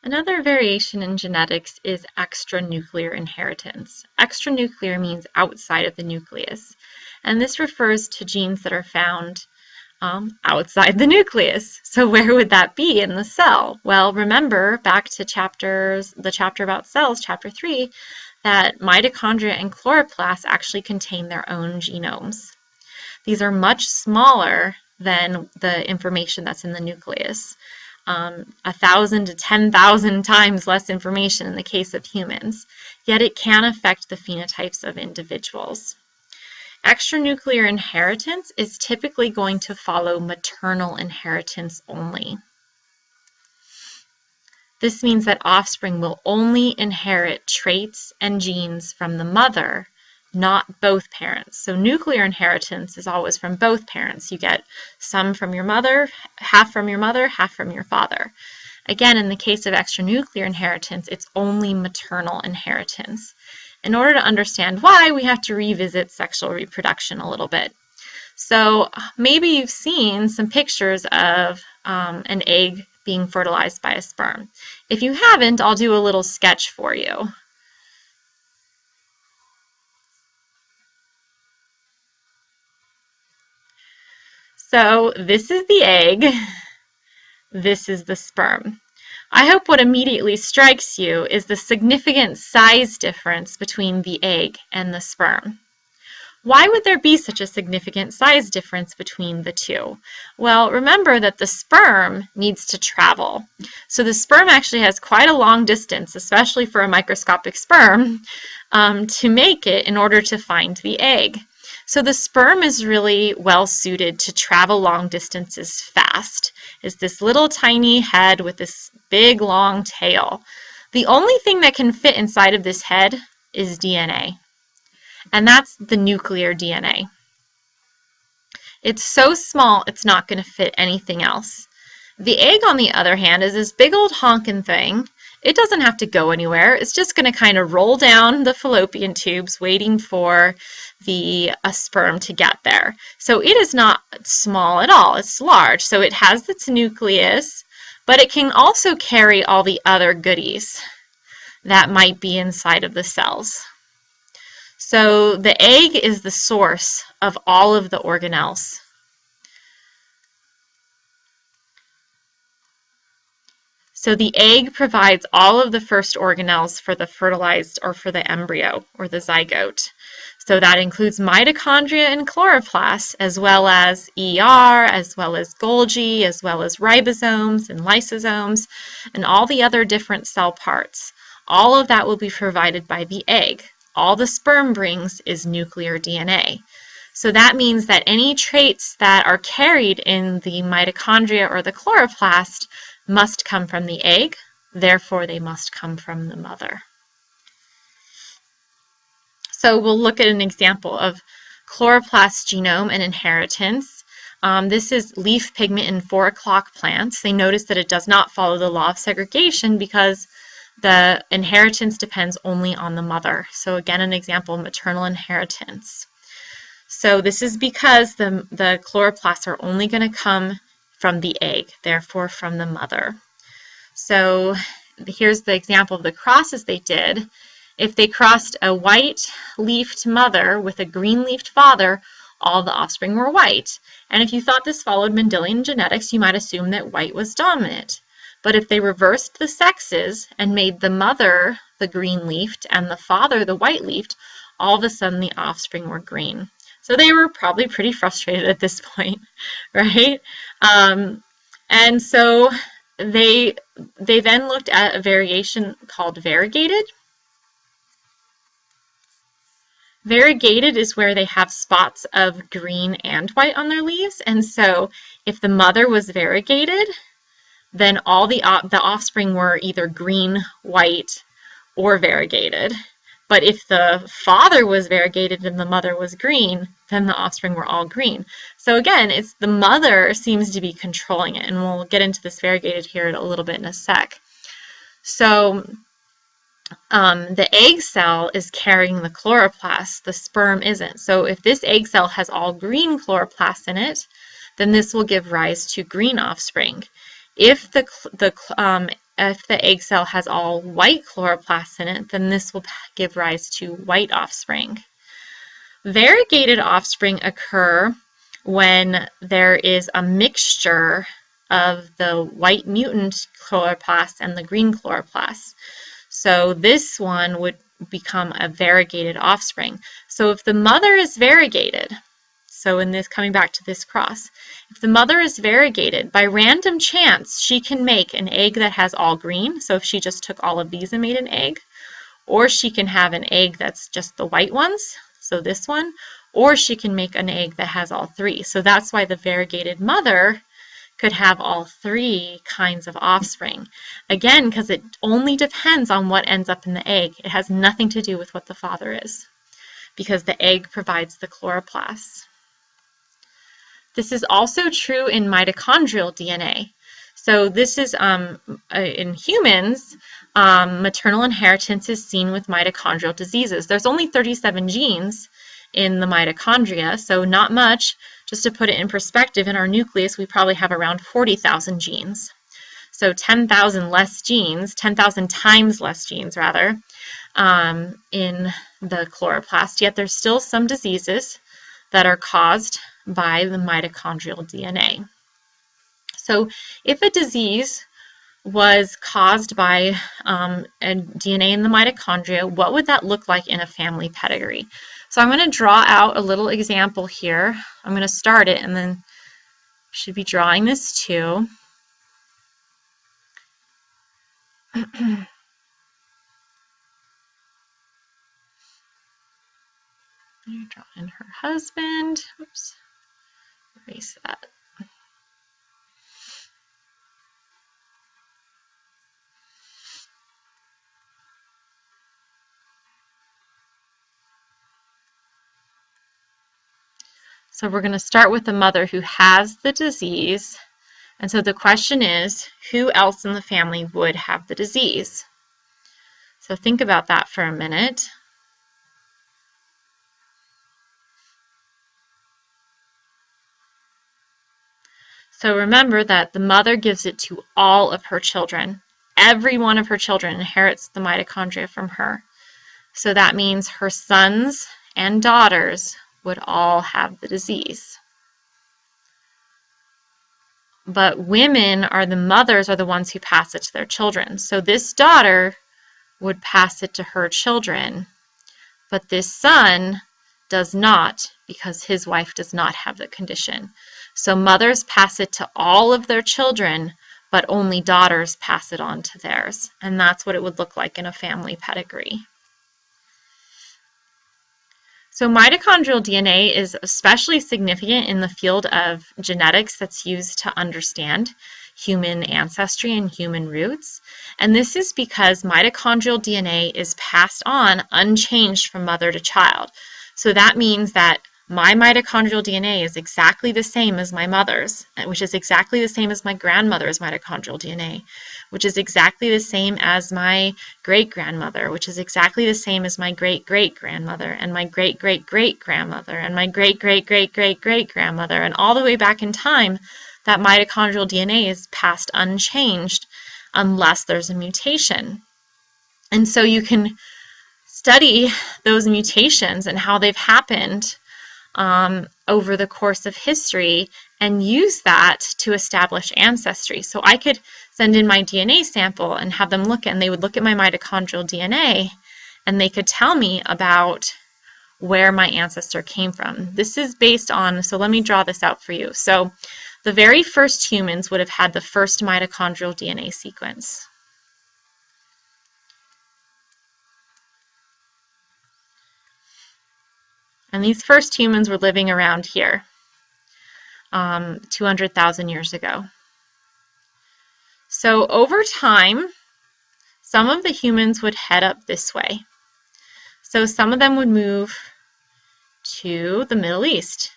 Another variation in genetics is extranuclear inheritance. Extranuclear means outside of the nucleus, and this refers to genes that are found outside the nucleus. So where would that be in the cell? Well, remember back to the chapter about cells, chapter 3, that mitochondria and chloroplasts actually contain their own genomes. These are much smaller than the information that's in the nucleus. 1,000 to 10,000 times less information in the case of humans, yet it can affect the phenotypes of individuals. Extranuclear inheritance is typically going to follow maternal inheritance only. This means that offspring will only inherit traits and genes from the mother, not both parents. So nuclear inheritance is always from both parents. You get some from your mother, half from your mother, half from your father. Again, in the case of extranuclear inheritance, it's only maternal inheritance. In order to understand why, we have to revisit sexual reproduction a little bit. So maybe you've seen some pictures of an egg being fertilized by a sperm. If you haven't, I'll do a little sketch for you. So this is the egg, this is the sperm. I hope what immediately strikes you is the significant size difference between the egg and the sperm. Why would there be such a significant size difference between the two? Well, remember that the sperm needs to travel. So the sperm actually has quite a long distance, especially for a microscopic sperm, to make it in order to find the egg. So the sperm is really well suited to travel long distances fast. It's this little tiny head with this big long tail. The only thing that can fit inside of this head is DNA, and that's the nuclear DNA. It's so small it's not going to fit anything else. The egg, on the other hand, is this big old honkin' thing. It doesn't have to go anywhere. It's just going to kind of roll down the fallopian tubes waiting for a sperm to get there. So it is not small at all. It's large. So it has its nucleus, but it can also carry all the other goodies that might be inside of the cells. So the egg is the source of all of the organelles. So the egg provides all of the first organelles for the fertilized or for the embryo or the zygote. So that includes mitochondria and chloroplasts, as well as ER, as well as Golgi, as well as ribosomes and lysosomes, and all the other different cell parts. All of that will be provided by the egg. All the sperm brings is nuclear DNA. So that means that any traits that are carried in the mitochondria or the chloroplast must come from the egg, therefore they must come from the mother. So we'll look at an example of chloroplast genome and inheritance. This is leaf pigment in 4 o'clock plants. They notice that it does not follow the law of segregation because the inheritance depends only on the mother. So again, an example of maternal inheritance. So this is because the chloroplasts are only going to come from the egg, therefore from the mother. So here's the example of the crosses they did. If they crossed a white-leafed mother with a green-leafed father, all the offspring were white. And if you thought this followed Mendelian genetics, you might assume that white was dominant. But if they reversed the sexes and made the mother the green-leafed and the father the white-leafed, all of a sudden the offspring were green. So they were probably pretty frustrated at this point, right? And so they then looked at a variation called variegated. Variegated is where they have spots of green and white on their leaves. And so if the mother was variegated, then all the offspring were either green, white, or variegated. But if the father was variegated and the mother was green, then the offspring were all green. So again, it's the mother seems to be controlling it, and we'll get into this variegated here a little bit in a sec. So the egg cell is carrying the chloroplast, the sperm isn't. So if this egg cell has all green chloroplasts in it, then this will give rise to green offspring. If the if the egg cell has all white chloroplasts in it, then this will give rise to white offspring. Variegated offspring occur when there is a mixture of the white mutant chloroplasts and the green chloroplasts. So this one would become a variegated offspring. So if the mother is variegated, so in this, coming back to this cross, if the mother is variegated, by random chance, she can make an egg that has all green. So if she just took all of these and made an egg, or she can have an egg that's just the white ones, so this one, or she can make an egg that has all three. So that's why the variegated mother could have all three kinds of offspring. Again, because it only depends on what ends up in the egg. It has nothing to do with what the father is, because the egg provides the chloroplasts. This is also true in mitochondrial DNA. So this is in humans, maternal inheritance is seen with mitochondrial diseases. There's only 37 genes in the mitochondria, so not much. Just to put it in perspective, in our nucleus, we probably have around 40,000 genes. So 10,000 less genes, 10,000 times less genes, rather, in the chloroplast. Yet there's still some diseases that are caused by the mitochondrial DNA. So if a disease was caused by a DNA in the mitochondria, what would that look like in a family pedigree? So I'm going to draw out a little example here. I'm going to start it and then should be drawing this too. Draw in her husband. Oops. Erase that. So we're going to start with the mother who has the disease. And so the question is, who else in the family would have the disease? So think about that for a minute. So remember that the mother gives it to all of her children. Every one of her children inherits the mitochondria from her. So that means her sons and daughters would all have the disease. But women the mothers are the ones who pass it to their children. So this daughter would pass it to her children, but this son does not, because his wife does not have the condition. So mothers pass it to all of their children, but only daughters pass it on to theirs. And that's what it would look like in a family pedigree. So mitochondrial DNA is especially significant in the field of genetics that's used to understand human ancestry and human roots. And this is because mitochondrial DNA is passed on unchanged from mother to child. So that means that my mitochondrial DNA is exactly the same as my mother's, which is exactly the same as my grandmother's mitochondrial DNA, which is exactly the same as my great-grandmother, which is exactly the same as my great-great-grandmother, and my great-great-great-grandmother, and my great-great-great-great-great-grandmother, and all the way back in time, that mitochondrial DNA is passed unchanged unless there's a mutation. And so you can study those mutations and how they've happened over the course of history and use that to establish ancestry. So I could send in my DNA sample and have them look at, and they would look at my mitochondrial DNA and they could tell me about where my ancestor came from. This is based on, so let me draw this out for you. So the very first humans would have had the first mitochondrial DNA sequence. And these first humans were living around here 200,000 years ago. So over time, some of the humans would head up this way. So some of them would move to the Middle East.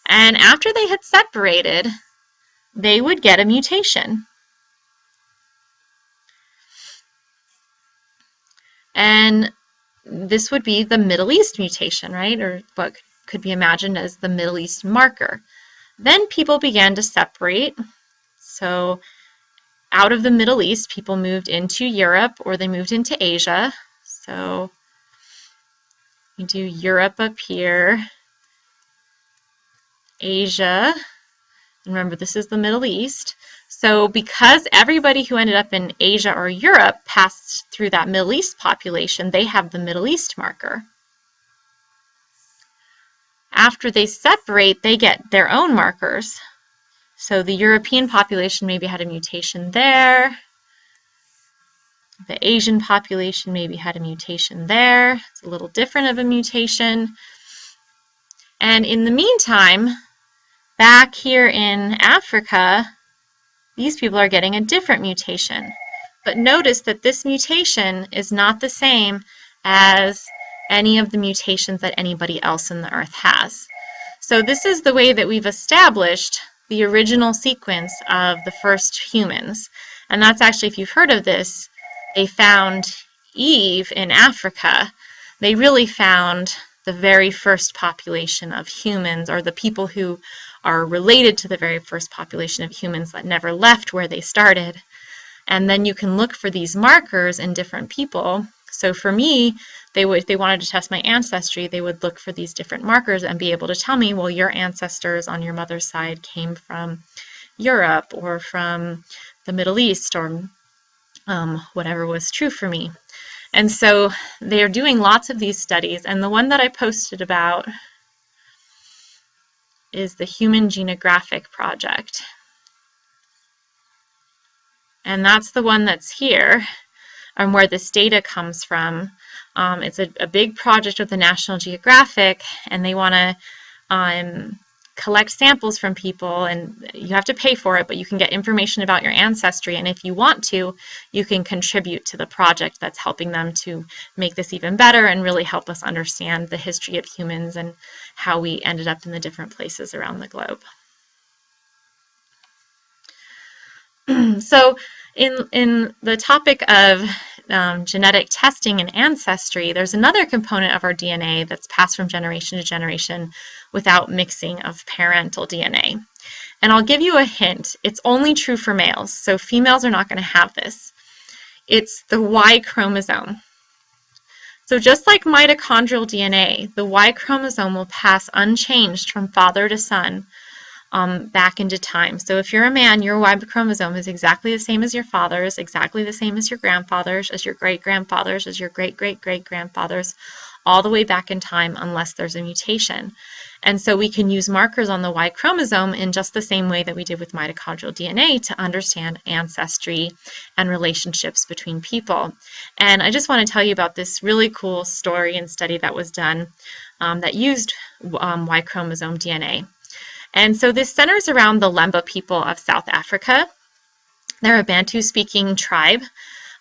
And after they had separated, they would get a mutation. And this would be the Middle East mutation, right? Or what could be imagined as the Middle East marker. Then people began to separate. So out of the Middle East, people moved into Europe or they moved into Asia. So we do Europe up here, Asia, and remember this is the Middle East. So because everybody who ended up in Asia or Europe passed through that Middle East population, they have the Middle East marker. After they separate, they get their own markers. So the European population maybe had a mutation there. The Asian population maybe had a mutation there. It's a little different of a mutation. And in the meantime, back here in Africa, these people are getting a different mutation. But notice that this mutation is not the same as any of the mutations that anybody else in the earth has. So this is the way that we've established the original sequence of the first humans. And that's actually, if you've heard of this, they found Eve in Africa. They really found the very first population of humans, or the people who are related to the very first population of humans that never left where they started. And then you can look for these markers in different people. So for me, if they wanted to test my ancestry, they would look for these different markers and be able to tell me, well, your ancestors on your mother's side came from Europe or from the Middle East, or whatever was true for me. And so they are doing lots of these studies, and the one that I posted about is the Human Genographic Project. And that's the one that's here, and where this data comes from. It's a big project with the National Geographic, and they want to collect samples from people, and you have to pay for it, but you can get information about your ancestry, and if you want to, you can contribute to the project that's helping them to make this even better and really help us understand the history of humans and how we ended up in the different places around the globe. So in the topic of genetic testing and ancestry, there's another component of our DNA that's passed from generation to generation without mixing of parental DNA. And I'll give you a hint. It's only true for males, so females are not going to have this. It's the Y chromosome. So just like mitochondrial DNA, the Y chromosome will pass unchanged from father to son back into time. So if you're a man, your Y chromosome is exactly the same as your father's, exactly the same as your grandfather's, as your great-grandfather's, as your great-great-great-grandfather's, all the way back in time unless there's a mutation. And so we can use markers on the Y chromosome in just the same way that we did with mitochondrial DNA to understand ancestry and relationships between people. And I just want to tell you about this really cool story and study that was done that used Y chromosome DNA. And so this centers around the Lemba people of South Africa. They're a Bantu-speaking tribe.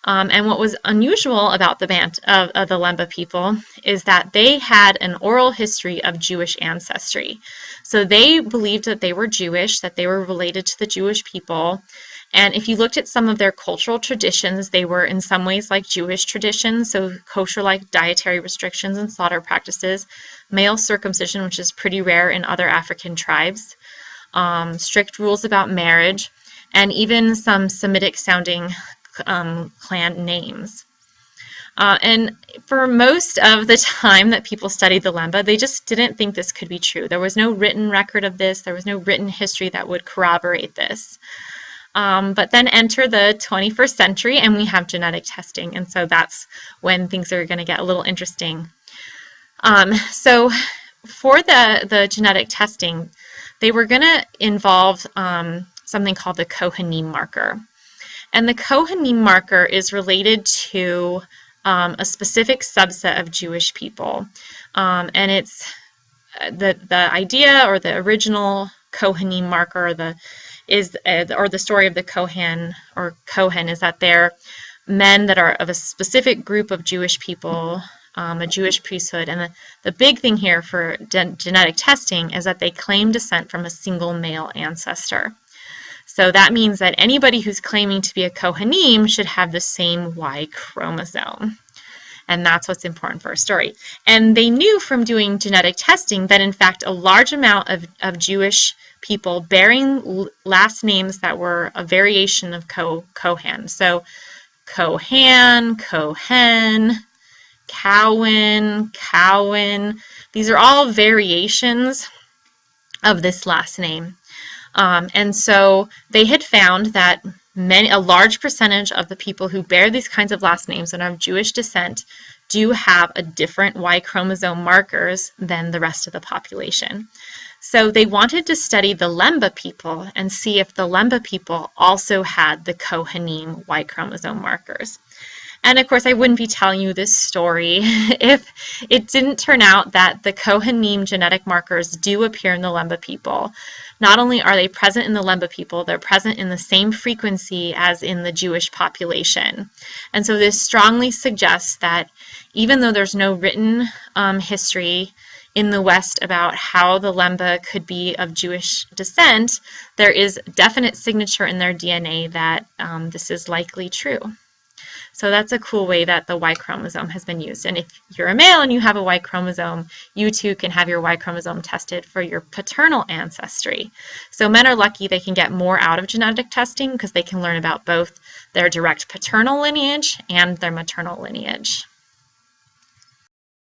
And what was unusual about the Lemba people is that they had an oral history of Jewish ancestry. So they believed that they were Jewish, that they were related to the Jewish people. And if you looked at some of their cultural traditions, they were in some ways like Jewish traditions, so kosher-like dietary restrictions and slaughter practices, male circumcision, which is pretty rare in other African tribes, strict rules about marriage, and even some Semitic-sounding clan names. And for most of the time that people studied the Lemba, they just didn't think this could be true. There was no written record of this. There was no written history that would corroborate this. But then enter the 21st century and we have genetic testing, and so that's when things are going to get a little interesting. So for the genetic testing, they were going to involve something called the Cohenine marker. And the Cohenine marker is related to a specific subset of Jewish people. And it's the idea, or the original Cohenine marker, or the story of the Kohen or Kohen, is that they're men that are of a specific group of Jewish people, a Jewish priesthood. And the big thing here for genetic testing is that they claim descent from a single male ancestor. So that means that anybody who's claiming to be a Kohanim should have the same Y chromosome. And that's what's important for our story. And they knew from doing genetic testing that, in fact, a large amount of Jewish people bearing last names that were a variation of Cohen. So Cohen, Cohen, Cowan, Cowan. These are all variations of this last name. And so they had found that a large percentage of the people who bear these kinds of last names and are of Jewish descent do have a different Y chromosome markers than the rest of the population. So they wanted to study the Lemba people and see if the Lemba people also had the Kohanim Y chromosome markers. And of course, I wouldn't be telling you this story if it didn't turn out that the Kohanim genetic markers do appear in the Lemba people. Not only are they present in the Lemba people, they're present in the same frequency as in the Jewish population. And so this strongly suggests that even though there's no written history in the West about how the Lemba could be of Jewish descent, there is definite signature in their DNA that this is likely true. So that's a cool way that the Y chromosome has been used. And if you're a male and you have a Y chromosome, you too can have your Y chromosome tested for your paternal ancestry. So men are lucky they can get more out of genetic testing because they can learn about both their direct paternal lineage and their maternal lineage.